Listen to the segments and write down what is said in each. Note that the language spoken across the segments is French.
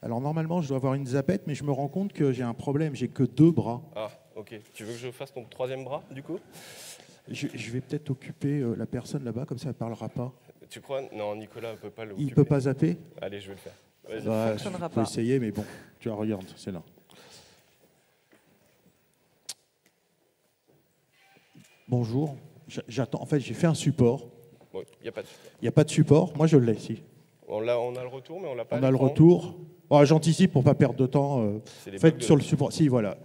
Alors normalement, je dois avoir une zapette, mais je me rends compte que j'ai un problème, j'ai que 2 bras. Ah, ok. Tu veux que je fasse ton troisième bras, du coup? Je vais peut-être occuper la personne là-bas, comme ça elle ne parlera pas. Tu crois? Non, Nicolas ne peut pas l'occuper. Il ne peut pas zapper? Allez, je vais le faire. Vas-y. Bah, fonctionnera je peux pas. essayer, mais bon, tu vois, regarde, c'est là. Bonjour, j'attends. En fait, j'ai fait un support. Bon, il n'y a pas de... Il n'y a pas de support, moi je l'ai ici. On a le retour, mais on l'a pas. On a le retour. Oh, j'anticipe pour ne pas perdre de temps. Faites sur le support. Si, voilà.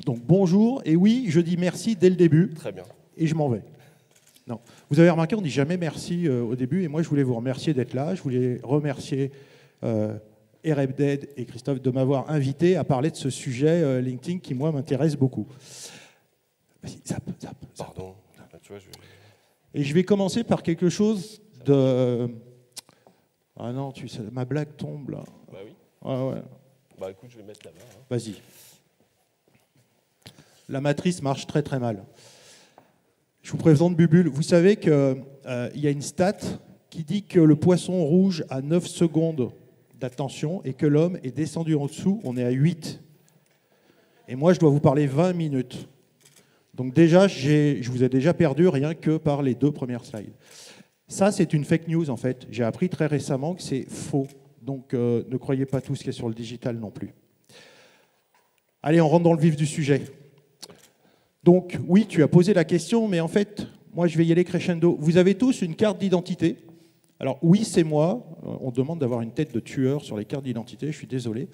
Donc bonjour, et oui, je dis merci dès le début. Très bien. Et je m'en vais. Non. Vous avez remarqué, on ne dit jamais merci au début, et moi je voulais vous remercier d'être là. Je voulais remercier Erebdead et Christophe de m'avoir invité à parler de ce sujet LinkedIn qui, moi, m'intéresse beaucoup. Vas-y, zap. Pardon. Tu vois, Et je vais commencer par quelque chose de... Ah non, ma blague tombe là. Bah oui. Ouais. Bah écoute, je vais mettre là-bas. Hein. Vas-y. La matrice marche très très mal. Je vous présente Bubule. Vous savez qu'il y a une stat qui dit que le poisson rouge a 9 secondes d'attention et que l'homme est descendu en dessous, on est à 8. Et moi, je dois vous parler 20 minutes. Donc déjà, je vous ai déjà perdu rien que par les 2 premières slides. Ça, c'est une fake news, en fait. J'ai appris très récemment que c'est faux. Donc, ne croyez pas tout ce qui est sur le digital non plus. Allez, on rentre dans le vif du sujet. Donc, oui, tu as posé la question, mais en fait, moi, je vais y aller crescendo. Vous avez tous une carte d'identité. Alors, oui, c'est moi. On demande d'avoir une tête de tueur sur les cartes d'identité. Je suis désolé.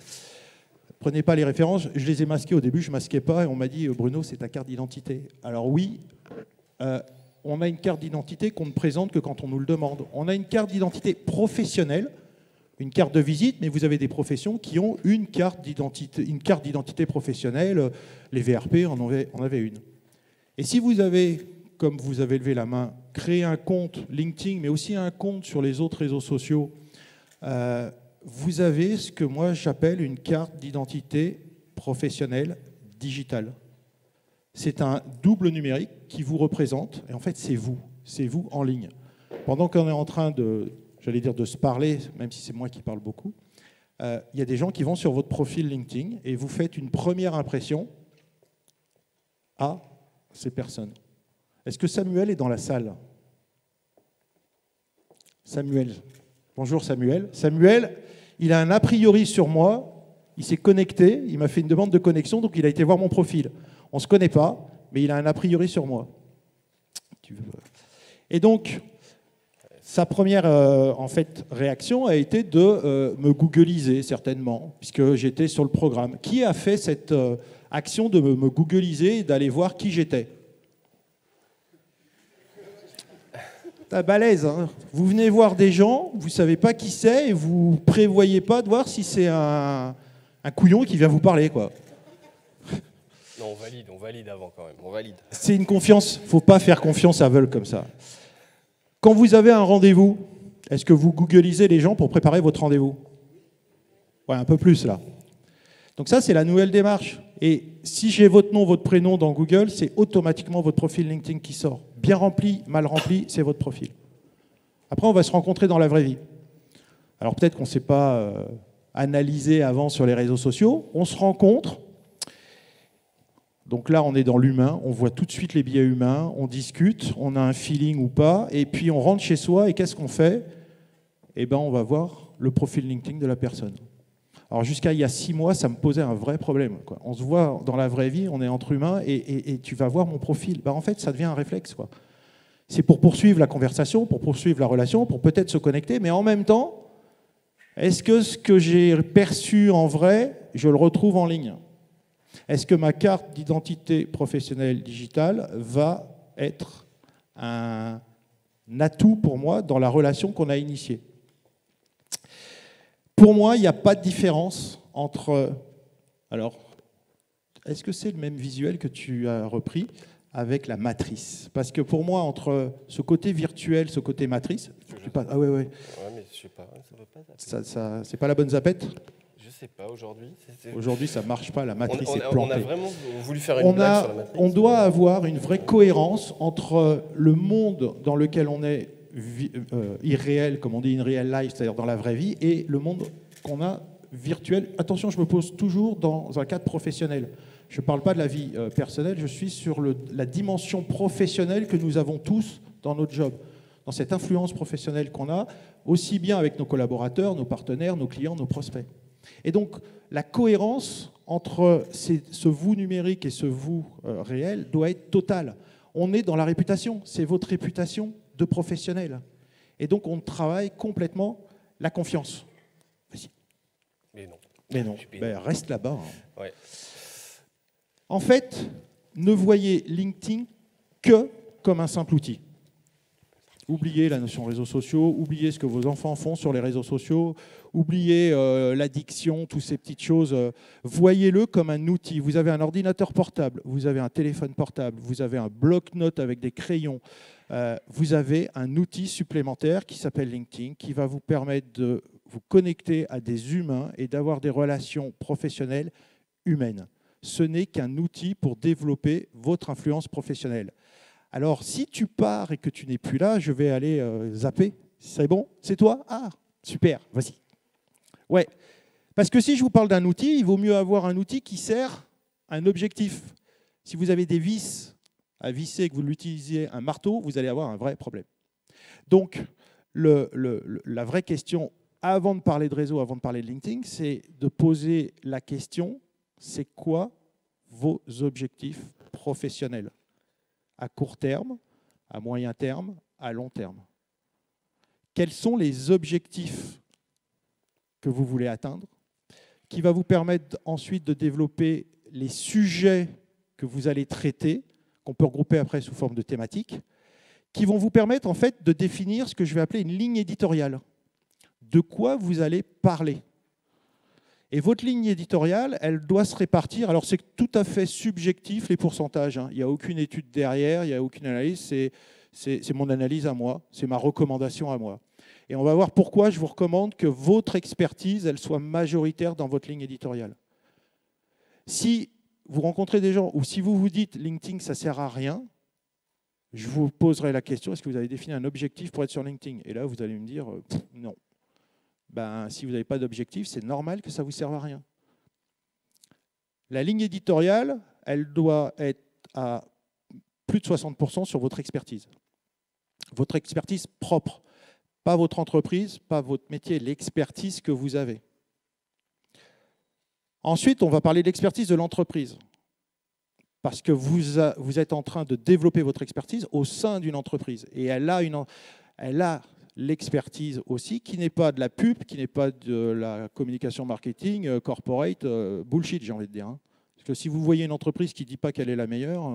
Prenez pas les références. Je les ai masquées au début. Je ne masquais pas. Et on m'a dit, Bruno, c'est ta carte d'identité. Alors, oui, on a une carte d'identité qu'on ne présente que quand on nous le demande. On a une carte d'identité professionnelle, une carte de visite, mais vous avez des professions qui ont une carte d'identité professionnelle. Les VRP en avaient une. Et si vous avez, comme vous avez levé la main, créé un compte LinkedIn, mais aussi un compte sur les autres réseaux sociaux, vous avez ce que moi j'appelle une carte d'identité professionnelle digitale. C'est un double numérique qui vous représente, et en fait c'est vous en ligne. Pendant qu'on est en train de se parler, même si c'est moi qui parle beaucoup, il y a des gens qui vont sur votre profil LinkedIn et vous faites une première impression à ces personnes. Est-ce que Samuel est dans la salle? Samuel. Bonjour Samuel. Samuel, il a un a priori sur moi, il s'est connecté, il m'a fait une demande de connexion, donc il a été voir mon profil. On ne se connaît pas, mais il a un a priori sur moi. Et donc, sa première réaction a été de me googliser, certainement, puisque j'étais sur le programme. Qui a fait cette action de me googliser et d'aller voir qui j'étais? T'as balèze, hein. Vous venez voir des gens, vous ne savez pas qui c'est, et vous ne prévoyez pas de voir si c'est un couillon qui vient vous parler, quoi. Non, on valide avant quand même, on valide. C'est une confiance, il ne faut pas faire confiance aveugle comme ça. Quand vous avez un rendez-vous, est-ce que vous googlisez les gens pour préparer votre rendez-vous? Ouais, un peu plus là. Donc ça, c'est la nouvelle démarche. Et si j'ai votre nom, votre prénom dans Google, c'est automatiquement votre profil LinkedIn qui sort. Bien rempli, mal rempli, c'est votre profil. Après, on va se rencontrer dans la vraie vie. Alors peut-être qu'on ne s'est pas analysé avant sur les réseaux sociaux. On se rencontre. Donc là, on est dans l'humain, on voit tout de suite les biais humains, on discute, on a un feeling ou pas, et puis on rentre chez soi, et qu'est-ce qu'on fait? Eh bien, on va voir le profil LinkedIn de la personne. Alors jusqu'à il y a 6 mois, ça me posait un vrai problème, quoi. On se voit dans la vraie vie, on est entre humains, et tu vas voir mon profil. En fait, ça devient un réflexe, quoi. C'est pour poursuivre la conversation, pour poursuivre la relation, pour peut-être se connecter, mais en même temps, est-ce que ce que j'ai perçu en vrai, je le retrouve en ligne? Est-ce que ma carte d'identité professionnelle digitale va être un atout pour moi dans la relation qu'on a initiée? Pour moi, il n'y a pas de différence entre... Alors, est-ce que c'est le même visuel que tu as repris avec la matrice? Parce que pour moi, entre ce côté virtuel, ce côté matrice... Ah ouais. Ouais, mais je sais pas, ça veut pas... C'est pas la bonne zapette? Je sais pas, aujourd'hui... Aujourd'hui, ça marche pas, la matrice est plantée. On a vraiment voulu faire une blague sur la matrice. On doit avoir une vraie cohérence entre le monde dans lequel on est irréel, comme on dit in real life, c'est-à-dire dans la vraie vie, et le monde qu'on a virtuelle. Attention, je me pose toujours dans un cadre professionnel. Je ne parle pas de la vie personnelle, je suis sur la dimension professionnelle que nous avons tous dans notre job, dans cette influence professionnelle qu'on a, aussi bien avec nos collaborateurs, nos partenaires, nos clients, nos prospects. Et donc, la cohérence entre ce vous numérique et ce vous réel doit être totale. On est dans la réputation, c'est votre réputation de professionnel. Et donc, on travaille complètement la confiance. Vas-y. Mais non. Ben, reste là-bas. Hein. Ouais. En fait, ne voyez LinkedIn que comme un simple outil. Oubliez la notion réseaux sociaux, oubliez ce que vos enfants font sur les réseaux sociaux, oubliez l'addiction, toutes ces petites choses. Voyez-le comme un outil. Vous avez un ordinateur portable, vous avez un téléphone portable, vous avez un bloc-notes avec des crayons. Vous avez un outil supplémentaire qui s'appelle LinkedIn, qui va vous permettre de vous connecter à des humains et d'avoir des relations professionnelles humaines. Ce n'est qu'un outil pour développer votre influence professionnelle. Alors, si tu pars et que tu n'es plus là, je vais aller zapper. C'est bon? C'est toi? Ah, super, vas-y. Ouais, parce que si je vous parle d'un outil, il vaut mieux avoir un outil qui sert à un objectif. Si vous avez des vis à visser et que vous l'utilisez un marteau, vous allez avoir un vrai problème. Donc, la vraie question, avant de parler de réseau, avant de parler de LinkedIn, c'est de poser la question, c'est quoi vos objectifs professionnels? À court terme, à moyen terme, à long terme. Quels sont les objectifs que vous voulez atteindre, qui va vous permettre ensuite de développer les sujets que vous allez traiter, qu'on peut regrouper après sous forme de thématiques, qui vont vous permettre en fait de définir ce que je vais appeler une ligne éditoriale. De quoi vous allez parler. Et votre ligne éditoriale, elle doit se répartir. Alors, c'est tout à fait subjectif, les pourcentages. Hein. Il n'y a aucune étude derrière, il n'y a aucune analyse. C'est mon analyse à moi, c'est ma recommandation à moi. Et on va voir pourquoi je vous recommande que votre expertise, elle soit majoritaire dans votre ligne éditoriale. Si vous rencontrez des gens, ou si vous vous dites LinkedIn, ça ne sert à rien, je vous poserai la question, est-ce que vous avez défini un objectif pour être sur LinkedIn? Et là, vous allez me dire, non. Ben, si vous n'avez pas d'objectif, c'est normal que ça ne vous serve à rien. La ligne éditoriale, elle doit être à plus de 60% sur votre expertise. Votre expertise propre, pas votre entreprise, pas votre métier, l'expertise que vous avez. Ensuite, on va parler de l'expertise de l'entreprise. Parce que vous êtes en train de développer votre expertise au sein d'une entreprise. Et elle a l'expertise aussi, qui n'est pas de la pub, qui n'est pas de la communication marketing, corporate, bullshit, j'ai envie de dire. Hein. Parce que si vous voyez une entreprise qui ne dit pas qu'elle est la meilleure,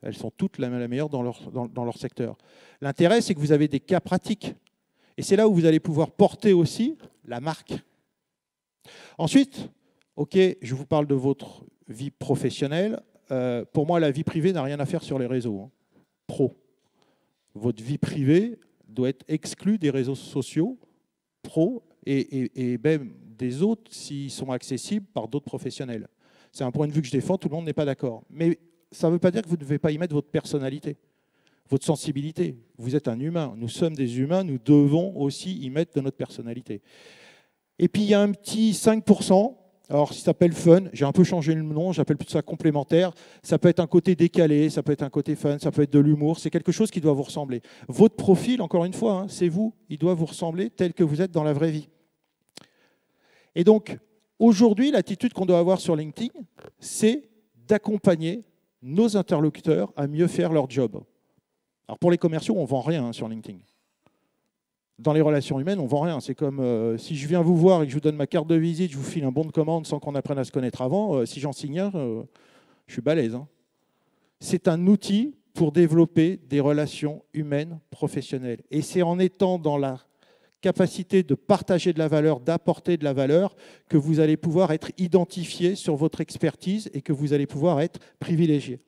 elles sont toutes la meilleure dans leur secteur. L'intérêt, c'est que vous avez des cas pratiques. Et c'est là où vous allez pouvoir porter aussi la marque. Ensuite, ok, je vous parle de votre vie professionnelle. Pour moi, la vie privée n'a rien à faire sur les réseaux. Hein. Pro. Votre vie privée doit être exclue des réseaux sociaux pro et même des autres s'ils sont accessibles par d'autres professionnels. C'est un point de vue que je défends, tout le monde n'est pas d'accord. Mais ça ne veut pas dire que vous ne devez pas y mettre votre personnalité, votre sensibilité. Vous êtes un humain, nous sommes des humains, nous devons aussi y mettre de notre personnalité. Et puis il y a un petit 5%, alors ça s'appelle fun, j'ai un peu changé le nom, j'appelle plus ça complémentaire. Ça peut être un côté décalé, ça peut être un côté fun, ça peut être de l'humour, c'est quelque chose qui doit vous ressembler. Votre profil, encore une fois, hein, c'est vous, il doit vous ressembler tel que vous êtes dans la vraie vie. Et donc, aujourd'hui, l'attitude qu'on doit avoir sur LinkedIn, c'est d'accompagner nos interlocuteurs à mieux faire leur job. Alors pour les commerciaux, on ne vend rien hein, sur LinkedIn. Dans les relations humaines, on ne vend rien. C'est comme si je viens vous voir et que je vous donne ma carte de visite, je vous file un bon de commande sans qu'on apprenne à se connaître avant. Si j'en signe un, je suis balèze. Hein. C'est un outil pour développer des relations humaines professionnelles. Et c'est en étant dans la capacité de partager de la valeur, d'apporter de la valeur, que vous allez pouvoir être identifié sur votre expertise et que vous allez pouvoir être privilégié.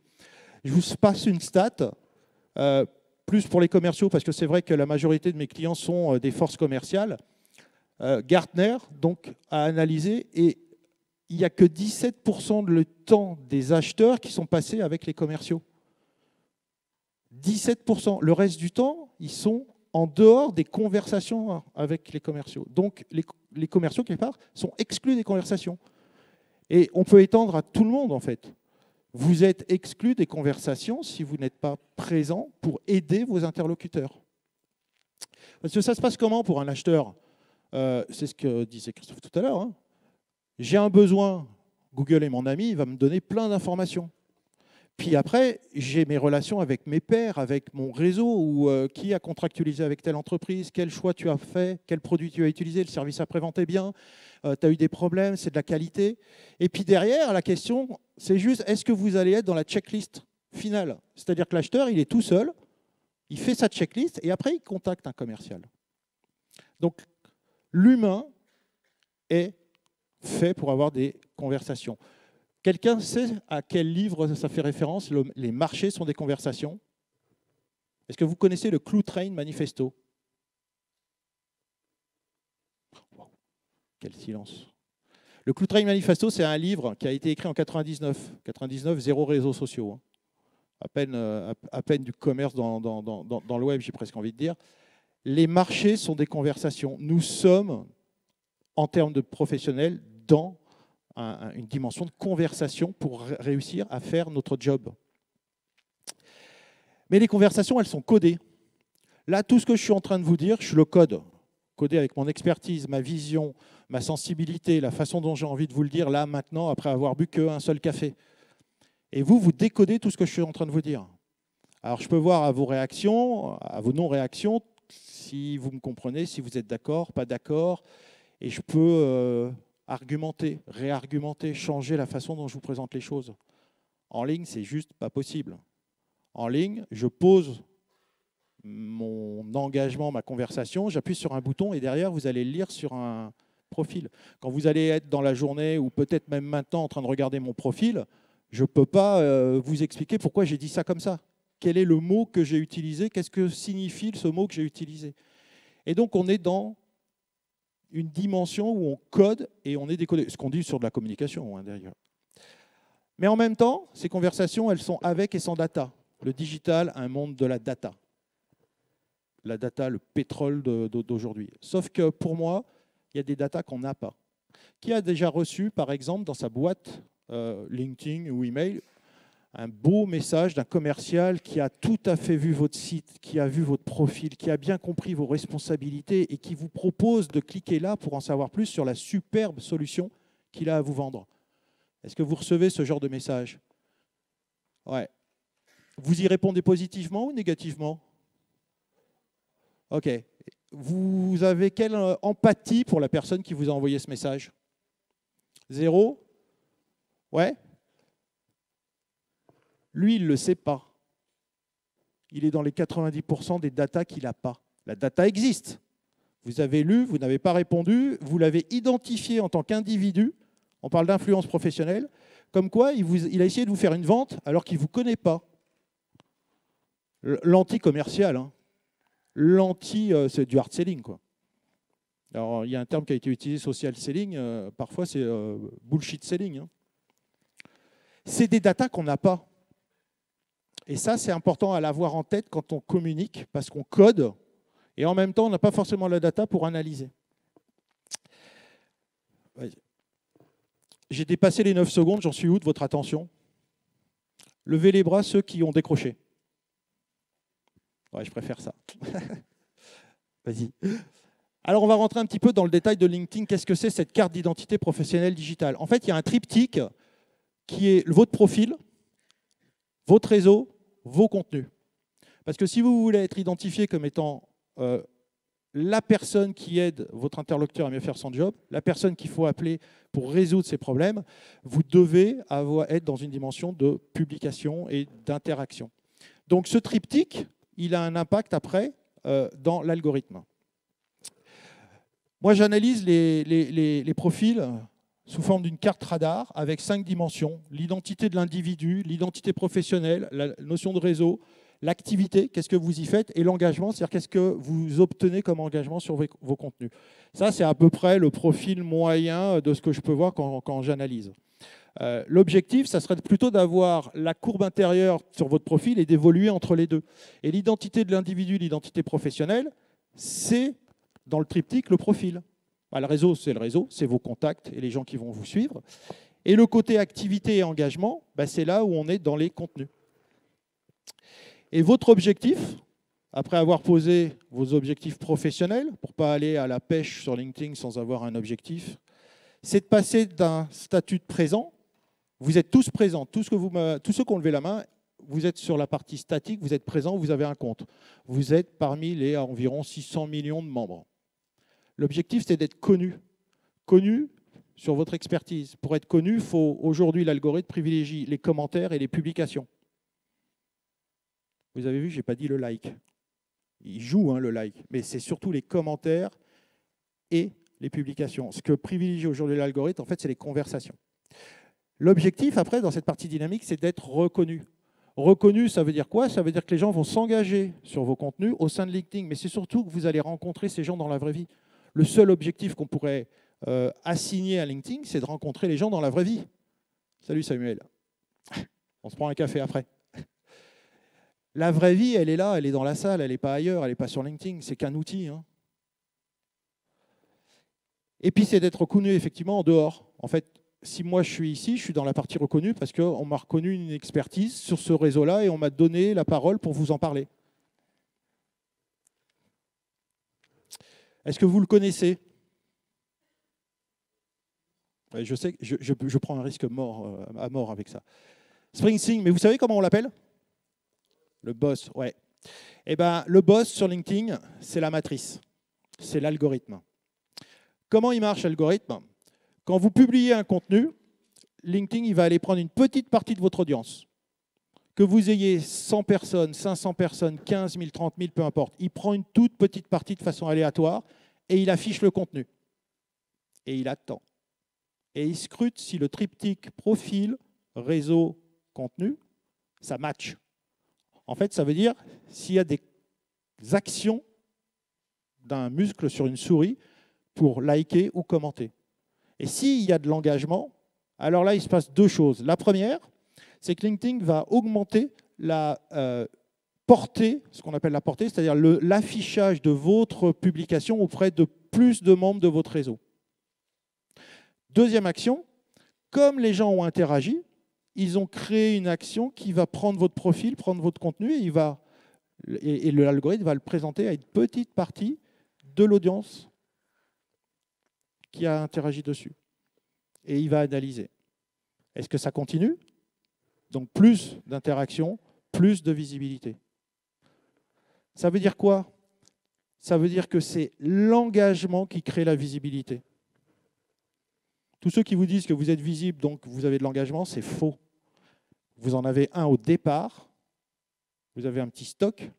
Je vous passe une stat. Plus pour les commerciaux, parce que c'est vrai que la majorité de mes clients sont des forces commerciales. Gartner donc, a analysé et il n'y a que 17% de le temps des acheteurs qui sont passés avec les commerciaux. 17%. Le reste du temps, ils sont en dehors des conversations avec les commerciaux. Donc les commerciaux, quelque part, sont exclus des conversations. Et on peut étendre à tout le monde, en fait. Vous êtes exclu des conversations si vous n'êtes pas présent pour aider vos interlocuteurs. Parce que ça se passe comment pour un acheteur? C'est ce que disait Christophe tout à l'heure. Hein. J'ai un besoin, Google est mon ami, il va me donner plein d'informations. Puis après, j'ai mes relations avec mes pairs, avec mon réseau, ou qui a contractualisé avec telle entreprise, quel choix tu as fait, quel produit tu as utilisé, le service après-vente est bien, tu as eu des problèmes, c'est de la qualité. Et puis derrière, la question, c'est juste, est-ce que vous allez être dans la checklist finale? C'est-à-dire que l'acheteur, il est tout seul, il fait sa checklist, et après, il contacte un commercial. Donc, l'humain est fait pour avoir des conversations. Quelqu'un sait à quel livre ça fait référence? Les marchés sont des conversations. Est-ce que vous connaissez le Clue Train Manifesto? Wow, quel silence. Le Clue Train Manifesto, c'est un livre qui a été écrit en 99. 99, zéro réseaux sociaux. Hein. À peine du commerce dans le web, j'ai presque envie de dire. Les marchés sont des conversations. Nous sommes, en termes de professionnels, dans une dimension de conversation pour réussir à faire notre job. Mais les conversations, elles sont codées. Là, tout ce que je suis en train de vous dire, je le code. Codé avec mon expertise, ma vision, ma sensibilité, la façon dont j'ai envie de vous le dire, là, maintenant, après avoir bu qu'un seul café. Et vous, vous décodez tout ce que je suis en train de vous dire. Alors, je peux voir à vos réactions, à vos non-réactions, si vous me comprenez, si vous êtes d'accord, pas d'accord, et je peux argumenter, réargumenter, changer la façon dont je vous présente les choses. En ligne, c'est juste pas possible. En ligne, je pose mon engagement, ma conversation, j'appuie sur un bouton et derrière, vous allez le lire sur un profil. Quand vous allez être dans la journée ou peut-être même maintenant en train de regarder mon profil, je ne peux pas vous expliquer pourquoi j'ai dit ça comme ça. Quel est le mot que j'ai utilisé? Qu'est-ce que signifie ce mot que j'ai utilisé? Et donc, on est dans une dimension où on code et on est décodé. Ce qu'on dit sur de la communication, hein, d'ailleurs. Mais en même temps, ces conversations, elles sont avec et sans data. Le digital, un monde de la data. La data, le pétrole d'aujourd'hui. Sauf que pour moi, il y a des datas qu'on n'a pas. Qui a déjà reçu, par exemple, dans sa boîte LinkedIn ou email, un beau message d'un commercial qui a tout à fait vu votre site, qui a vu votre profil, qui a bien compris vos responsabilités et qui vous propose de cliquer là pour en savoir plus sur la superbe solution qu'il a à vous vendre. Est-ce que vous recevez ce genre de message? Ouais. Vous y répondez positivement ou négativement? Ok. Vous avez quelle empathie pour la personne qui vous a envoyé ce message? Zéro? Ouais. Lui, il ne le sait pas. Il est dans les 90% des datas qu'il n'a pas. La data existe. Vous avez lu, vous n'avez pas répondu, vous l'avez identifié en tant qu'individu. On parle d'influence professionnelle. Comme quoi, il a essayé de vous faire une vente alors qu'il ne vous connaît pas. L'anti-commercial. Hein. C'est du hard selling, quoi. Alors, il y a un terme qui a été utilisé, social selling. Parfois, c'est bullshit selling. Hein. C'est des datas qu'on n'a pas. Et ça, c'est important à l'avoir en tête quand on communique, parce qu'on code, et en même temps, on n'a pas forcément la data pour analyser. J'ai dépassé les 9 secondes, j'en suis où de votre attention? Levez les bras ceux qui ont décroché. Ouais, je préfère ça. Vas-y. Alors, on va rentrer un petit peu dans le détail de LinkedIn. Qu'est-ce que c'est cette carte d'identité professionnelle digitale? En fait, il y a un triptyque qui est votre profil, votre réseau, vos contenus. Parce que si vous voulez être identifié comme étant la personne qui aide votre interlocuteur à mieux faire son job, la personne qu'il faut appeler pour résoudre ses problèmes, vous devez être dans une dimension de publication et d'interaction. Donc ce triptyque, il a un impact après dans l'algorithme. Moi, j'analyse les profils sous forme d'une carte radar avec 5 dimensions. L'identité de l'individu, l'identité professionnelle, la notion de réseau, l'activité, qu'est-ce que vous y faites, et l'engagement, c'est-à-dire qu'est-ce que vous obtenez comme engagement sur vos contenus. Ça, c'est à peu près le profil moyen de ce que je peux voir quand j'analyse. L'objectif, ça serait plutôt d'avoir la courbe intérieure sur votre profil et d'évoluer entre les deux. Et l'identité de l'individu, l'identité professionnelle, c'est dans le triptyque le profil. Bah, le réseau, c'est vos contacts et les gens qui vont vous suivre. Et le côté activité et engagement, bah, c'est là où on est dans les contenus. Et votre objectif, après avoir posé vos objectifs professionnels, pour ne pas aller à la pêche sur LinkedIn sans avoir un objectif, c'est de passer d'un statut de présent. Vous êtes tous présents, tous ceux qui ont levé la main, vous êtes sur la partie statique, vous êtes présent, vous avez un compte. Vous êtes parmi les environ 600 millions de membres. L'objectif, c'est d'être connu. Connu sur votre expertise. Pour être connu, il faut aujourd'hui, l'algorithme privilégie les commentaires et les publications. Vous avez vu, je n'ai pas dit le like. Il joue le like, mais c'est surtout les commentaires et les publications. Ce que privilégie aujourd'hui l'algorithme, en fait, c'est les conversations. L'objectif, après, dans cette partie dynamique, c'est d'être reconnu. Reconnu, ça veut dire quoi? Ça veut dire que les gens vont s'engager sur vos contenus au sein de LinkedIn, mais c'est surtout que vous allez rencontrer ces gens dans la vraie vie. Le seul objectif qu'on pourrait assigner à LinkedIn, c'est de rencontrer les gens dans la vraie vie. Salut Samuel. On se prend un café après. La vraie vie, elle est là, elle est dans la salle, elle n'est pas ailleurs, elle n'est pas sur LinkedIn, c'est qu'un outil. Et puis c'est d'être reconnu effectivement en dehors. En fait, si moi je suis ici, je suis dans la partie reconnue parce qu'on m'a reconnu une expertise sur ce réseau-là et on m'a donné la parole pour vous en parler. Est-ce que vous le connaissez? Je sais que je prends un risque à mort avec ça. SpringSync, mais vous savez comment on l'appelle? Le boss, ouais. Eh bien, le boss sur LinkedIn, c'est la matrice, c'est l'algorithme. Comment il marche l'algorithme? Quand vous publiez un contenu, LinkedIn il va aller prendre une petite partie de votre audience. Que vous ayez 100 personnes, 500 personnes, 15 000, 30 000, peu importe. Il prend une toute petite partie de façon aléatoire et il affiche le contenu. Et il attend. Et il scrute si le triptyque profil, réseau, contenu, ça match. En fait, ça veut dire s'il y a des actions d'un muscle sur une souris pour liker ou commenter. Et s'il y a de l'engagement, alors là, il se passe deux choses. La première, c'est que LinkedIn va augmenter la portée, ce qu'on appelle la portée, c'est-à-dire l'affichage de votre publication auprès de plus de membres de votre réseau. Deuxième action, comme les gens ont interagi, ils ont créé une action qui va prendre votre profil, prendre votre contenu, et l'algorithme va le présenter à une petite partie de l'audience qui a interagi dessus. Et il va analyser. Est-ce que ça continue? Donc plus d'interactions, plus de visibilité. Ça veut dire quoi? Ça veut dire que c'est l'engagement qui crée la visibilité. Tous ceux qui vous disent que vous êtes visible, donc vous avez de l'engagement, c'est faux. Vous en avez un au départ, vous avez un petit stock.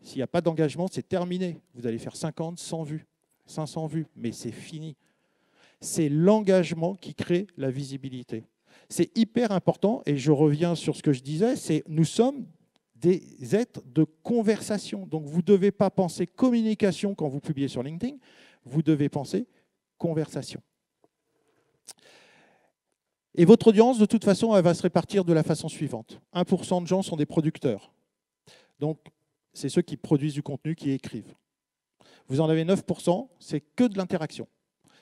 S'il n'y a pas d'engagement, c'est terminé. Vous allez faire 50, 100 vues, 500 vues, mais c'est fini. C'est l'engagement qui crée la visibilité. C'est hyper important, et je reviens sur ce que je disais, c'est nous sommes des êtres de conversation. Donc vous ne devez pas penser communication quand vous publiez sur LinkedIn, vous devez penser conversation. Et votre audience, de toute façon, elle va se répartir de la façon suivante. 1% de gens sont des producteurs. Donc, c'est ceux qui produisent du contenu, qui écrivent. Vous en avez 9%, c'est que de l'interaction.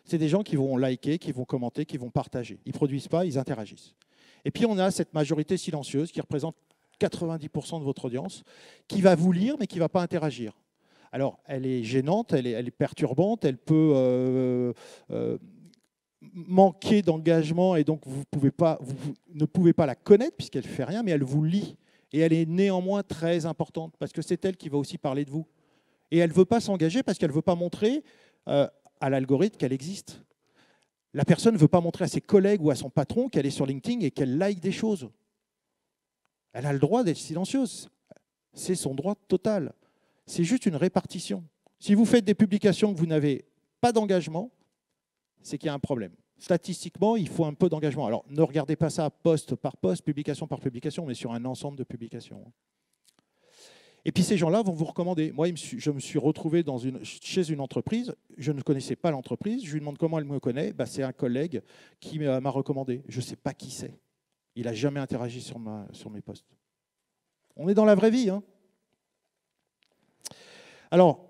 C'est des gens qui vont liker, qui vont commenter, qui vont partager. Ils ne produisent pas, ils interagissent. Et puis, on a cette majorité silencieuse qui représente 90% de votre audience, qui va vous lire, mais qui ne va pas interagir. Alors, elle est gênante, elle est perturbante, elle peut manquer d'engagement et donc vous ne pouvez pas la connaître puisqu'elle ne fait rien, mais elle vous lit. Et elle est néanmoins très importante parce que c'est elle qui va aussi parler de vous. Et elle ne veut pas s'engager parce qu'elle ne veut pas montrer à l'algorithme qu'elle existe. La personne ne veut pas montrer à ses collègues ou à son patron qu'elle est sur LinkedIn et qu'elle like des choses. Elle a le droit d'être silencieuse. C'est son droit total. C'est juste une répartition. Si vous faites des publications que vous n'avez pas d'engagement, c'est qu'il y a un problème. Statistiquement, il faut un peu d'engagement. Alors, ne regardez pas ça post par post, publication par publication, mais sur un ensemble de publications. Et puis, ces gens-là vont vous recommander. Moi, je me suis retrouvé chez une entreprise. Je ne connaissais pas l'entreprise. Je lui demande comment elle me connaît. C'est un collègue qui m'a recommandé. Je ne sais pas qui c'est. Il n'a jamais interagi sur mes posts. On est dans la vraie vie. Alors,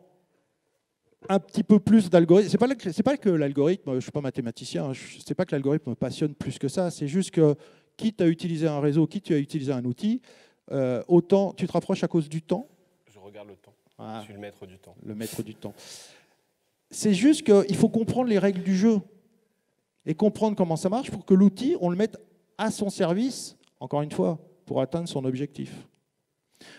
un petit peu plus d'algorithme. C'est pas que l'algorithme, je ne suis pas mathématicien, c'est pas que l'algorithme me passionne plus que ça, c'est juste que quitte à utiliser un réseau, quitte à utiliser un outil, autant tu te rapproches à cause du temps. Je regarde le temps. Ah, Je suis le maître du temps. le maître du temps. C'est juste qu'il faut comprendre les règles du jeu et comprendre comment ça marche pour que l'outil, on le mette à son service, encore une fois, pour atteindre son objectif.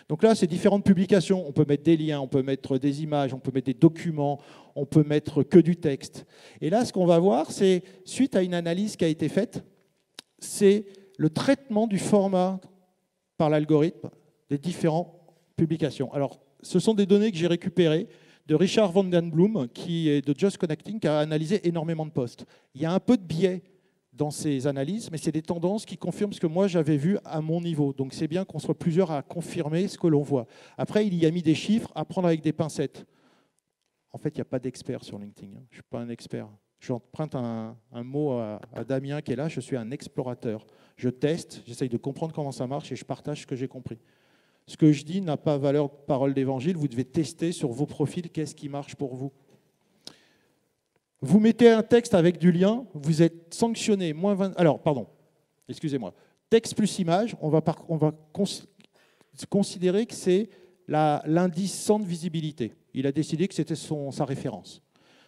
Donc là, c'est différentes publications. On peut mettre des liens, on peut mettre des images, on peut mettre des documents, on peut mettre que du texte. Et là, ce qu'on va voir, c'est, suite à une analyse qui a été faite, c'est le traitement du format par l'algorithme des différentes publications. Alors, ce sont des données que j'ai récupérées de Richard van den Bloem, qui est de Just Connecting, qui a analysé énormément de posts. Il y a un peu de biais dans ces analyses, mais c'est des tendances qui confirment ce que moi j'avais vu à mon niveau. Donc c'est bien qu'on soit plusieurs à confirmer ce que l'on voit. Après, il y a mis des chiffres à prendre avec des pincettes. En fait, il n'y a pas d'expert sur LinkedIn. Je ne suis pas un expert. J'emprunte un mot à Damien qui est là, je suis un explorateur. Je teste, j'essaye de comprendre comment ça marche et je partage ce que j'ai compris. Ce que je dis n'a pas valeur de parole d'évangile, vous devez tester sur vos profils qu'est-ce qui marche pour vous. Vous mettez un texte avec du lien, vous êtes sanctionné. Moins 20... Alors, pardon, excusez-moi. Texte plus image, on va considérer que c'est l'indice sans de visibilité. Il a décidé que c'était sa référence.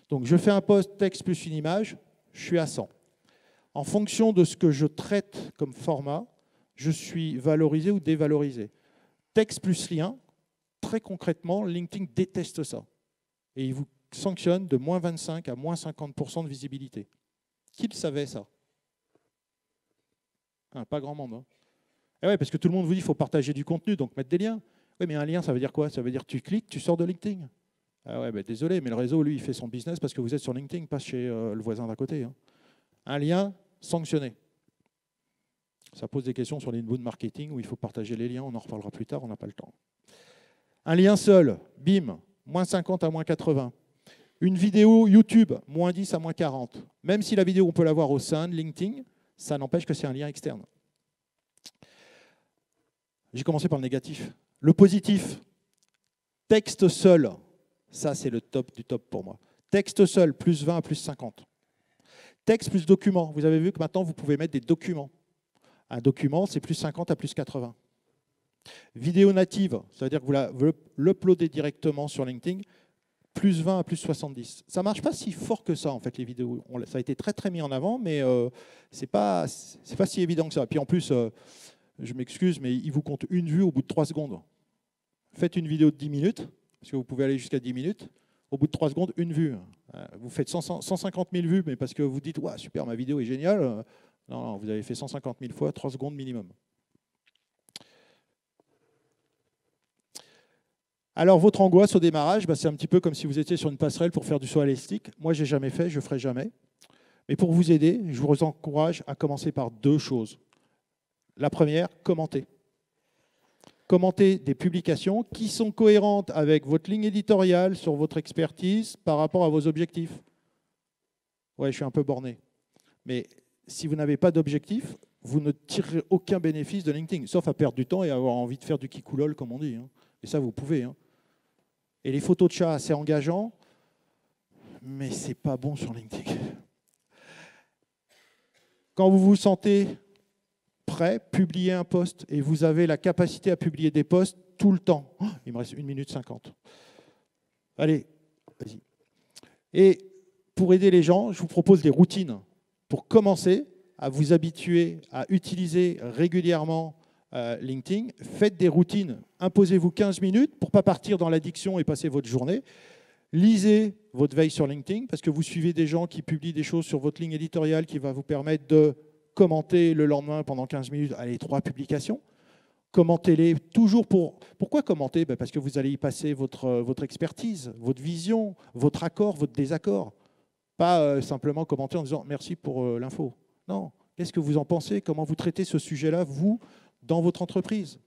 Donc, je fais un post texte plus une image, je suis à 100. En fonction de ce que je traite comme format, je suis valorisé ou dévalorisé. Texte plus lien, très concrètement, LinkedIn déteste ça. Et il vous sanctionne de moins 25 à moins 50% de visibilité. Qui le savait, ça? Pas grand monde. Hein. Et ouais, parce que tout le monde vous dit qu'il faut partager du contenu, donc mettre des liens. Oui, mais un lien, ça veut dire quoi? Ça veut dire que tu cliques, tu sors de LinkedIn. Ah ouais, bah désolé, mais le réseau, lui, il fait son business parce que vous êtes sur LinkedIn, pas chez le voisin d'à côté. Hein. Un lien, sanctionné. Ça pose des questions sur l'inbound marketing où il faut partager les liens, on en reparlera plus tard, on n'a pas le temps. Un lien seul, bim, moins 50 à moins 80. Une vidéo YouTube, moins 10 à moins 40. Même si la vidéo, on peut la voir au sein de LinkedIn, ça n'empêche que c'est un lien externe. J'ai commencé par le négatif. Le positif, texte seul, ça c'est le top du top pour moi. Texte seul, plus 20 à plus 50. Texte plus document, vous avez vu que maintenant vous pouvez mettre des documents. Un document, c'est plus 50 à plus 80. Vidéo native, ça veut dire que vous l'uploadez directement sur LinkedIn, plus 20 à plus 70. Ça ne marche pas si fort que ça, en fait, les vidéos. Ça a été très, très mis en avant, mais ce n'est pas si évident que ça. Puis en plus, je m'excuse, mais il vous compte une vue au bout de 3 secondes. Faites une vidéo de 10 minutes, parce que vous pouvez aller jusqu'à 10 minutes. Au bout de 3 secondes, une vue. Vous faites 150 000 vues, mais parce que vous dites « ouais, super, ma vidéo est géniale ». Non, vous avez fait 150 000 fois, 3 secondes minimum. Alors, votre angoisse au démarrage, c'est un petit peu comme si vous étiez sur une passerelle pour faire du saut à l'élastique. Moi, je n'ai jamais fait, je ne ferai jamais. Mais pour vous aider, je vous encourage à commencer par 2 choses. La première, commentez. Commentez des publications qui sont cohérentes avec votre ligne éditoriale sur votre expertise par rapport à vos objectifs. Ouais, je suis un peu borné. Mais si vous n'avez pas d'objectif, vous ne tirerez aucun bénéfice de LinkedIn, sauf à perdre du temps et avoir envie de faire du kikoulol, comme on dit. Hein. Et ça, vous pouvez. Hein. Et les photos de chats, c'est engageant, mais c'est pas bon sur LinkedIn. Quand vous vous sentez prêt, publiez un post et vous avez la capacité à publier des posts tout le temps. Oh, il me reste 1 minute 50. Allez, vas-y. Et pour aider les gens, je vous propose des routines. Pour commencer à vous habituer à utiliser régulièrement LinkedIn, faites des routines. Imposez-vous 15 minutes pour ne pas partir dans l'addiction et passer votre journée. Lisez votre veille sur LinkedIn parce que vous suivez des gens qui publient des choses sur votre ligne éditoriale qui va vous permettre de commenter le lendemain pendant 15 minutes. Allez, 3 publications. Commentez-les toujours pour... Pourquoi commenter? Parce que vous allez y passer votre expertise, votre vision, votre accord, votre désaccord. Pas simplement commenter en disant « merci pour l'info ». Non, qu'est-ce que vous en pensez? Comment vous traitez ce sujet-là, vous, dans votre entreprise?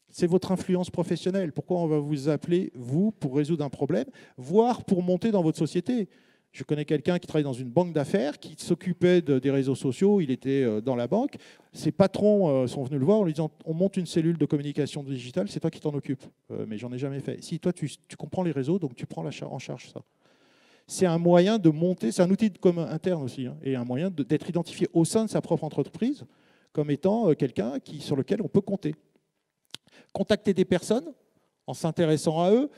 C'est votre influence professionnelle. Pourquoi on va vous appeler, vous, pour résoudre un problème, voire pour monter dans votre société? Je connais quelqu'un qui travaille dans une banque d'affaires, qui s'occupait des réseaux sociaux, il était dans la banque. Ses patrons sont venus le voir en lui disant « on monte une cellule de communication digitale, c'est toi qui t'en occupes ». Mais j'en ai jamais fait. Si toi, tu comprends les réseaux, donc tu prends en charge ça. c'est un moyen de monter, c'est un outil interne aussi, hein, et un moyen d'être identifié au sein de sa propre entreprise comme étant quelqu'un sur lequel on peut compter. Contacter des personnes en s'intéressant à eux,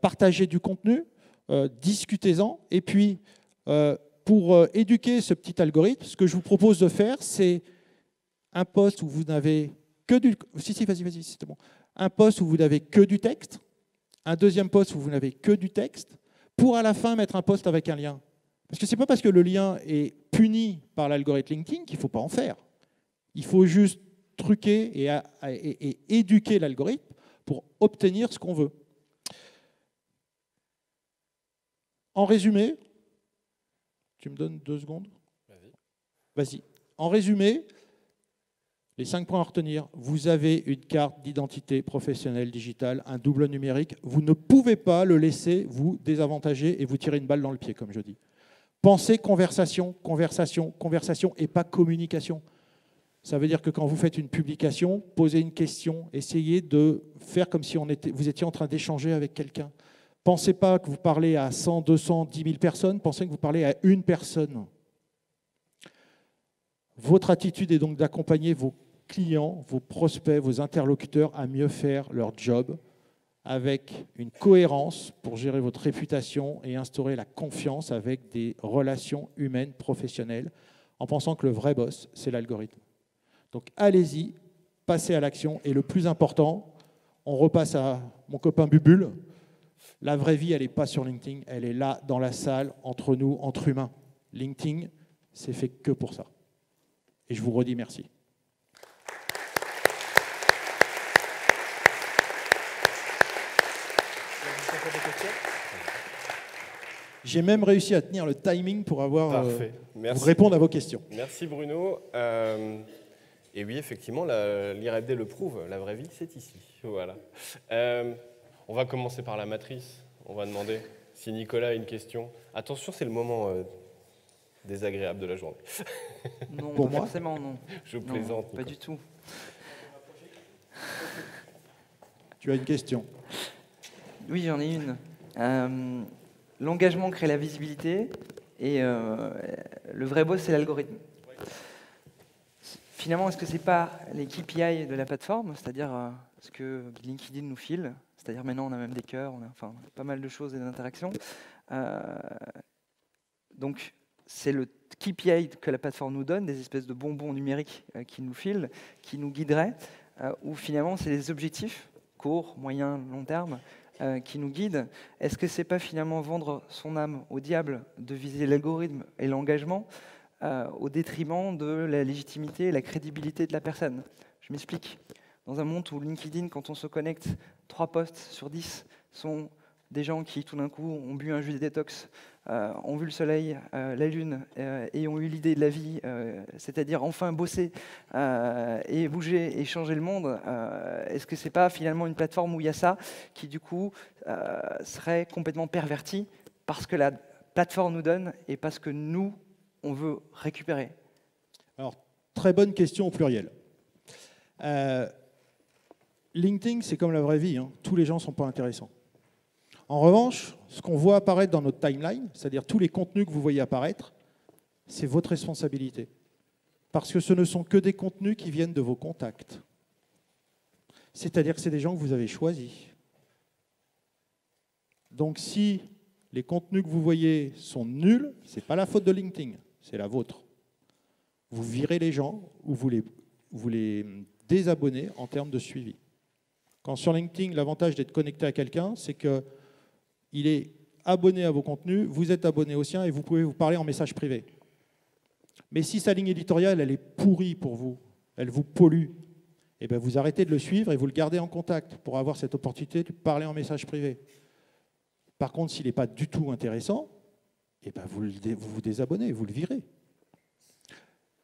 partager du contenu, discutez-en, et puis pour éduquer ce petit algorithme, ce que je vous propose de faire, c'est un post où vous n'avez que du... vas-y, c'est bon. Un post où vous n'avez que du texte, un deuxième post où vous n'avez que du texte, pour à la fin mettre un post avec un lien. Parce que ce n'est pas parce que le lien est puni par l'algorithme LinkedIn qu'il ne faut pas en faire. Il faut juste truquer et éduquer l'algorithme pour obtenir ce qu'on veut. En résumé, tu me donnes 2 secondes ? Vas-y. En résumé, les 5 points à retenir. Vous avez une carte d'identité professionnelle digitale, un double numérique. Vous ne pouvez pas le laisser vous désavantager et vous tirer une balle dans le pied, comme je dis. Pensez conversation, conversation, conversation et pas communication. Ça veut dire que quand vous faites une publication, posez une question, essayez de faire comme si vous étiez en train d'échanger avec quelqu'un. Pensez pas que vous parlez à 100, 200, 10 000 personnes, pensez que vous parlez à une personne. Votre attitude est donc d'accompagner vos clients, vos prospects, vos interlocuteurs à mieux faire leur job avec une cohérence pour gérer votre réputation et instaurer la confiance avec des relations humaines professionnelles en pensant que le vrai boss, c'est l'algorithme. Donc allez-y, passez à l'action et le plus important, on repasse à mon copain Bubule, la vraie vie, elle n'est pas sur LinkedIn, elle est là dans la salle, entre nous, entre humains. LinkedIn, c'est fait que pour ça. Et je vous redis merci. J'ai même réussi à tenir le timing pour répondre à vos questions. Merci Bruno. Et oui, effectivement, l'IRFD le prouve, la vraie vie, c'est ici. Voilà. On va commencer par la matrice. On va demander si Nicolas a une question. Attention, c'est le moment désagréable de la journée. Non, pour pas moi forcément, non. Je plaisante. Non, pas du tout. Tu as une question? Oui, j'en ai une. L'engagement crée la visibilité et le vrai boss, c'est l'algorithme. Finalement, est-ce que ce n'est pas les KPI de la plateforme, c'est-à-dire ce que LinkedIn nous file, c'est-à-dire maintenant on a même des cœurs, on a pas mal de choses et d'interactions. Donc c'est le KPI que la plateforme nous donne, des espèces de bonbons numériques qui nous filent, qui nous guideraient, ou finalement c'est les objectifs, court, moyen, long terme, qui nous guident. Est-ce que ce n'est pas finalement vendre son âme au diable de viser l'algorithme et l'engagement au détriment de la légitimité et la crédibilité de la personne? Je m'explique. Dans un monde où LinkedIn, quand on se connecte, 3 posts sur 10 sont des gens qui, tout d'un coup, ont bu un jus de détox, ont vu le soleil, la lune, et ont eu l'idée de la vie, c'est-à-dire enfin bosser et bouger et changer le monde. Est-ce que ce n'est pas finalement une plateforme où il y a ça qui, du coup, serait complètement perverti parce que la plateforme nous donne et parce que nous, on veut récupérer? Alors, très bonne question au pluriel. LinkedIn, c'est comme la vraie vie, hein. Tous les gens ne sont pas intéressants. En revanche, ce qu'on voit apparaître dans notre timeline, c'est-à-dire tous les contenus que vous voyez apparaître, c'est votre responsabilité. Parce que ce ne sont que des contenus qui viennent de vos contacts. C'est-à-dire que c'est des gens que vous avez choisis. Donc si les contenus que vous voyez sont nuls, ce n'est pas la faute de LinkedIn, c'est la vôtre. Vous virez les gens ou vous les désabonnez en termes de suivi. Quand sur LinkedIn, l'avantage d'être connecté à quelqu'un, c'est qu'il est abonné à vos contenus, vous êtes abonné au sien et vous pouvez vous parler en message privé. Mais si sa ligne éditoriale, elle est pourrie pour vous, elle vous pollue, eh bien vous arrêtez de le suivre et vous le gardez en contact pour avoir cette opportunité de parler en message privé. Par contre, s'il n'est pas du tout intéressant, eh bien vous vous désabonnez, vous le virez.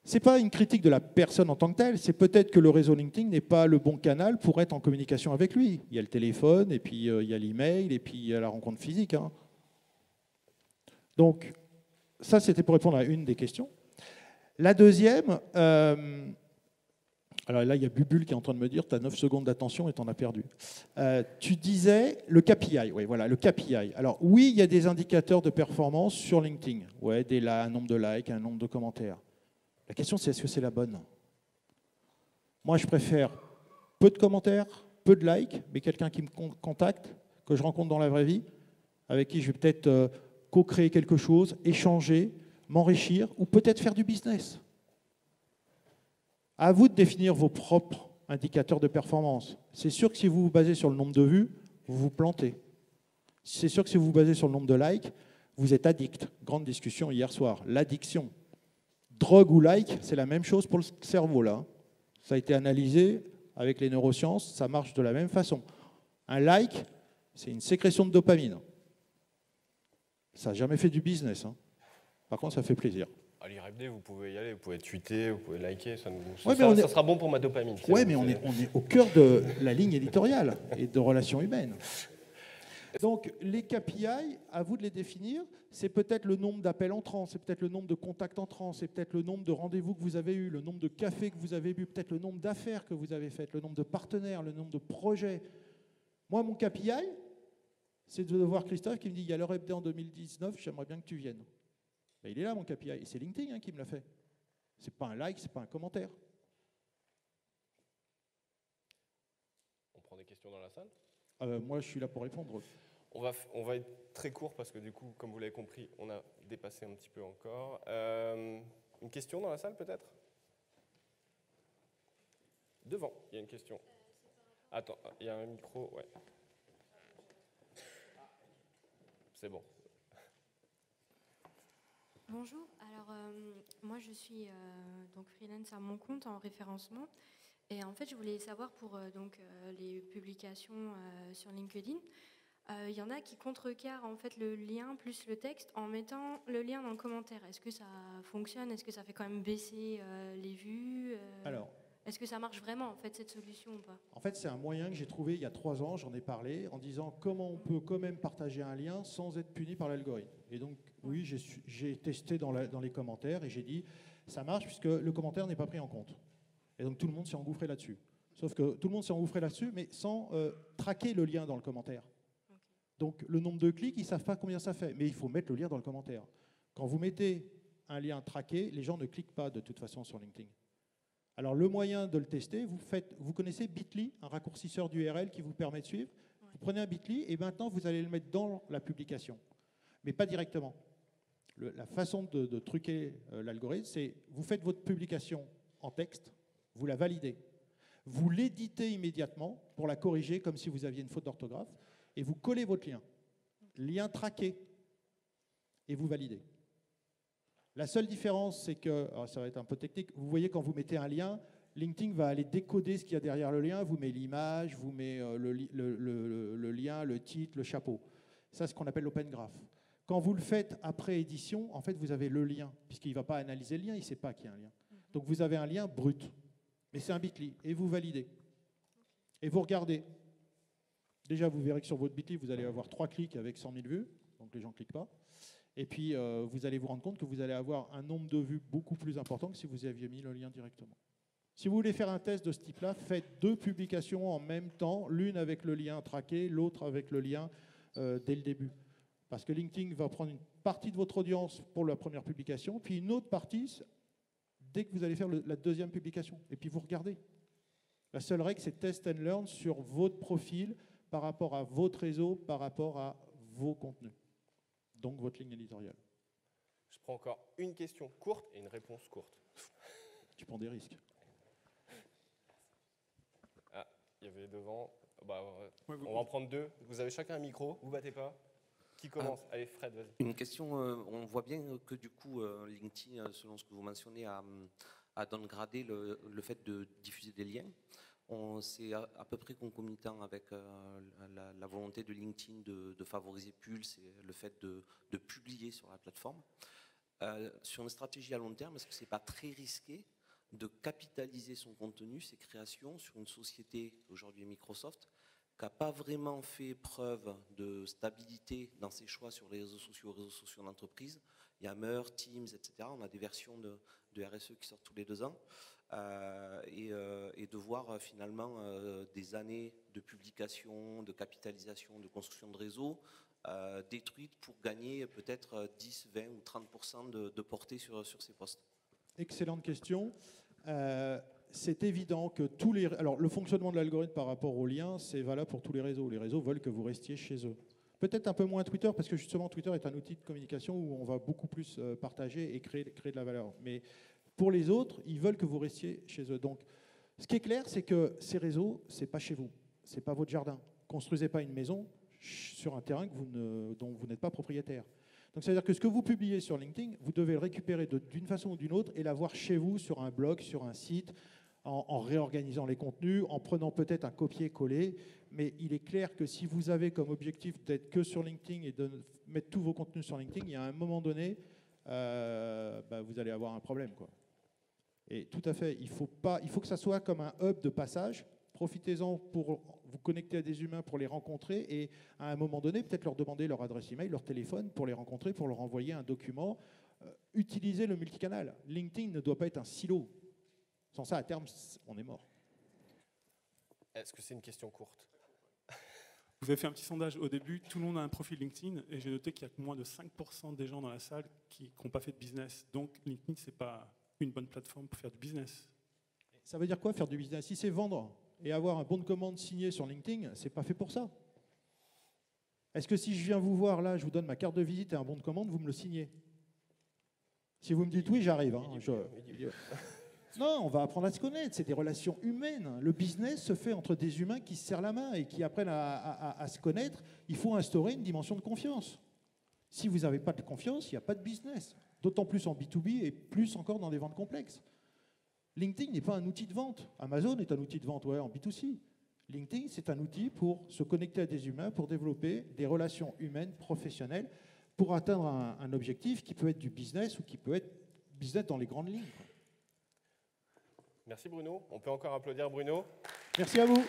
Ce n'est pas une critique de la personne en tant que telle, c'est peut-être que le réseau LinkedIn n'est pas le bon canal pour être en communication avec lui. Il y a le téléphone, et puis il y a l'email, et puis il y a la rencontre physique. Hein. Donc, ça, c'était pour répondre à une des questions. La deuxième, Alors là, il y a Bubule qui est en train de me dire tu as 9 secondes d'attention et tu en as perdu. Tu disais le KPI. Oui, voilà, le KPI. Alors oui, il y a des indicateurs de performance sur LinkedIn. Ouais, un nombre de likes, un nombre de commentaires. La question, c'est est-ce que c'est la bonne? Moi, je préfère peu de commentaires, peu de likes, mais quelqu'un qui me contacte, que je rencontre dans la vraie vie, avec qui je vais peut-être co-créer quelque chose, échanger, m'enrichir, ou peut-être faire du business. À vous de définir vos propres indicateurs de performance. C'est sûr que si vous vous basez sur le nombre de vues, vous vous plantez. C'est sûr que si vous vous basez sur le nombre de likes, vous êtes addict. Grande discussion hier soir. L'addiction. Drogue ou like, c'est la même chose pour le cerveau, là. Ça a été analysé avec les neurosciences, ça marche de la même façon. Un like, c'est une sécrétion de dopamine. Ça n'a jamais fait du business. Hein. Par contre, ça fait plaisir. À l'IREBD, vous pouvez y aller, vous pouvez tweeter, vous pouvez liker, ça sera bon pour ma dopamine. Oui, mais on est au cœur de la ligne éditoriale et de relations humaines. Donc, les KPI, à vous de les définir. C'est peut-être le nombre d'appels entrants, c'est peut-être le nombre de contacts entrants, c'est peut-être le nombre de rendez-vous que vous avez eus, le nombre de cafés que vous avez bu, peut-être le nombre d'affaires que vous avez faites, le nombre de partenaires, le nombre de projets. Moi, mon KPI, c'est de voir Christophe qui me dit « Il y a l'Europe en 2019, j'aimerais bien que tu viennes ». Ben, il est là, mon KPI. Et c'est LinkedIn qui me l'a fait. Ce n'est pas un like, ce n'est pas un commentaire. On prend des questions dans la salle? Moi, je suis là pour répondre. On va être très court parce que du coup, comme vous l'avez compris, on a dépassé un petit peu encore. Une question dans la salle peut-être? Devant, il y a une question. Attends, il y a un micro, ouais. C'est bon. Bonjour, alors moi je suis donc freelance à mon compte en référencement et en fait je voulais savoir pour les publications sur LinkedIn, il y en a qui contrecarrent en fait le lien plus le texte en mettant le lien dans le commentaire. Est-ce que ça fonctionne? Est-ce que ça fait quand même baisser les vues? Alors, est-ce que ça marche vraiment en fait cette solution ou pas? En fait, c'est un moyen que j'ai trouvé il y a 3 ans, j'en ai parlé, en disant comment on peut quand même partager un lien sans être puni par l'algorithme. Et donc, oui, j'ai testé dans les commentaires et j'ai dit, ça marche puisque le commentaire n'est pas pris en compte. Et donc, tout le monde s'est engouffré là-dessus. Sauf que tout le monde s'est engouffré là-dessus, mais sans traquer le lien dans le commentaire. Okay. Donc, le nombre de clics, ils ne savent pas combien ça fait, mais il faut mettre le lien dans le commentaire. Quand vous mettez un lien traqué, les gens ne cliquent pas de toute façon sur LinkedIn. Alors, le moyen de le tester, vous connaissez Bitly, un raccourcisseur d'URL qui vous permet de suivre. Ouais. Vous prenez un Bitly et maintenant, vous allez le mettre dans la publication, mais pas directement. La façon de truquer l'algorithme, c'est vous faites votre publication en texte, vous la validez, vous l'éditez immédiatement pour la corriger comme si vous aviez une faute d'orthographe et vous collez votre lien traqué, et vous validez. La seule différence, c'est que, alors ça va être un peu technique, vous voyez quand vous mettez un lien, LinkedIn va aller décoder ce qu'il y a derrière le lien, vous met l'image, vous met le lien, le titre, le chapeau. Ça, c'est ce qu'on appelle l'open graph. Quand vous le faites après édition, en fait, vous avez le lien, puisqu'il ne va pas analyser le lien, il ne sait pas qu'il y a un lien. Donc vous avez un lien brut, mais c'est un Bitly, et vous validez. Et vous regardez. Déjà, vous verrez que sur votre Bitly, vous allez avoir 3 clics avec 100 000 vues, donc les gens ne cliquent pas. Et puis, vous allez vous rendre compte que vous allez avoir un nombre de vues beaucoup plus important que si vous aviez mis le lien directement. Si vous voulez faire un test de ce type-là, faites 2 publications en même temps, l'une avec le lien traqué, l'autre avec le lien dès le début. Parce que LinkedIn va prendre une partie de votre audience pour la première publication, puis une autre partie dès que vous allez faire la deuxième publication. Et puis vous regardez. La seule règle, c'est test and learn sur votre profil par rapport à votre réseau, par rapport à vos contenus. Donc votre ligne éditoriale. Je prends encore une question courte et une réponse courte. Tu prends des risques. Ah, il y avait devant. Bah, on va en prendre 2. Vous avez chacun un micro, vous battez pas. Qui commence? Allez, Fred, vas-y. Une question, on voit bien que du coup, LinkedIn, selon ce que vous mentionnez, a downgradé le fait de diffuser des liens. C'est à peu près concomitant avec la volonté de LinkedIn de favoriser Pulse et le fait de publier sur la plateforme. Sur une stratégie à long terme, est-ce que ce n'est pas très risqué de capitaliser son contenu, ses créations, sur une société, aujourd'hui Microsoft, qui n'a pas vraiment fait preuve de stabilité dans ses choix sur les réseaux sociaux d'entreprise? Yammer, Teams, etc. On a des versions de RSE qui sortent tous les 2 ans, et de voir finalement des années de publication, de capitalisation, de construction de réseau détruites pour gagner peut-être 10, 20 ou 30% de portée sur ces postes. Excellente question. C'est évident que alors, le fonctionnement de l'algorithme par rapport aux liens, c'est valable pour tous les réseaux. Les réseaux veulent que vous restiez chez eux. Peut-être un peu moins Twitter, parce que justement, Twitter est un outil de communication où on va beaucoup plus partager et créer de la valeur. Mais pour les autres, ils veulent que vous restiez chez eux. Donc, ce qui est clair, c'est que ces réseaux, ce n'est pas chez vous. Ce n'est pas votre jardin. Construisez pas une maison sur un terrain dont vous n'êtes pas propriétaire. Donc, c'est-à-dire que ce que vous publiez sur LinkedIn, vous devez le récupérer d'une façon ou d'une autre et l'avoir chez vous, sur un blog, sur un site, en réorganisant les contenus, en prenant peut-être un copier-coller. Mais il est clair que si vous avez comme objectif d'être que sur LinkedIn et de mettre tous vos contenus sur LinkedIn, il y a un moment donné, vous allez avoir un problème, quoi. Et tout à fait, il faut que ça soit comme un hub de passage. Profitez-en pour vous connecter à des humains, pour les rencontrer, et à un moment donné, peut-être leur demander leur adresse email, leur téléphone, pour les rencontrer, pour leur envoyer un document. Utilisez le multicanal. LinkedIn ne doit pas être un silo. Sans ça, à terme, on est mort. Est-ce que c'est une question courte? Vous avez fait un petit sondage au début, tout le monde a un profil LinkedIn, et j'ai noté qu'il y a que moins de 5% des gens dans la salle qui n'ont pas fait de business. Donc LinkedIn, ce n'est pas une bonne plateforme pour faire du business. Ça veut dire quoi, faire du business? Si c'est vendre et avoir un bon de commande signé sur LinkedIn, c'est pas fait pour ça. Est-ce que si je viens vous voir là, je vous donne ma carte de visite et un bon de commande, vous me le signez? Si vous me dites oui, j'arrive. Hein. Non, on va apprendre à se connaître. C'est des relations humaines. Le business se fait entre des humains qui se serrent la main et qui apprennent à se connaître. Il faut instaurer une dimension de confiance. Si vous n'avez pas de confiance, il n'y a pas de business. D'autant plus en B2B et plus encore dans des ventes complexes. LinkedIn n'est pas un outil de vente. Amazon est un outil de vente, ouais, en B2C. LinkedIn, c'est un outil pour se connecter à des humains, pour développer des relations humaines, professionnelles, pour atteindre un objectif qui peut être du business ou qui peut être business dans les grandes lignes. Merci Bruno. On peut encore applaudir Bruno. Merci à vous.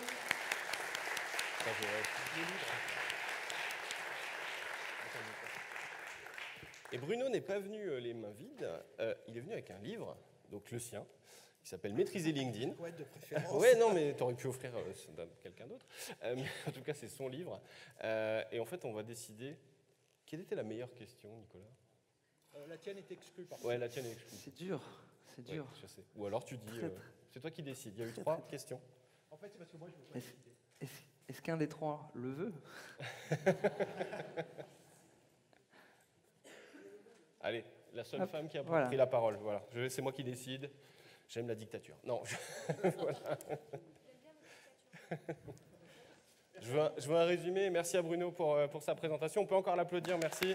Et Bruno n'est pas venu les mains vides. Il est venu avec un livre, donc le sien, qui s'appelle Maîtriser LinkedIn. Ouais, de préférence. Ouais, non, mais tu aurais pu offrir quelqu'un d'autre. Mais en tout cas, c'est son livre. Et en fait, on va décider. Quelle était la meilleure question, Nicolas? La tienne est exclue, par Ouais, la tienne est exclue. C'est dur, c'est dur. Ouais, je sais. Ou alors tu dis, c'est toi qui décides. Il y a eu 3 questions. En fait, c'est parce que moi, je veux pas Est-ce qu'un des 3 le veut? Allez, la seule femme qui a voilà. pris la parole. Voilà. C'est moi qui décide. J'aime la dictature. Non. Voilà. Je veux un résumé. Merci à Bruno pour sa présentation. On peut encore l'applaudir. Merci.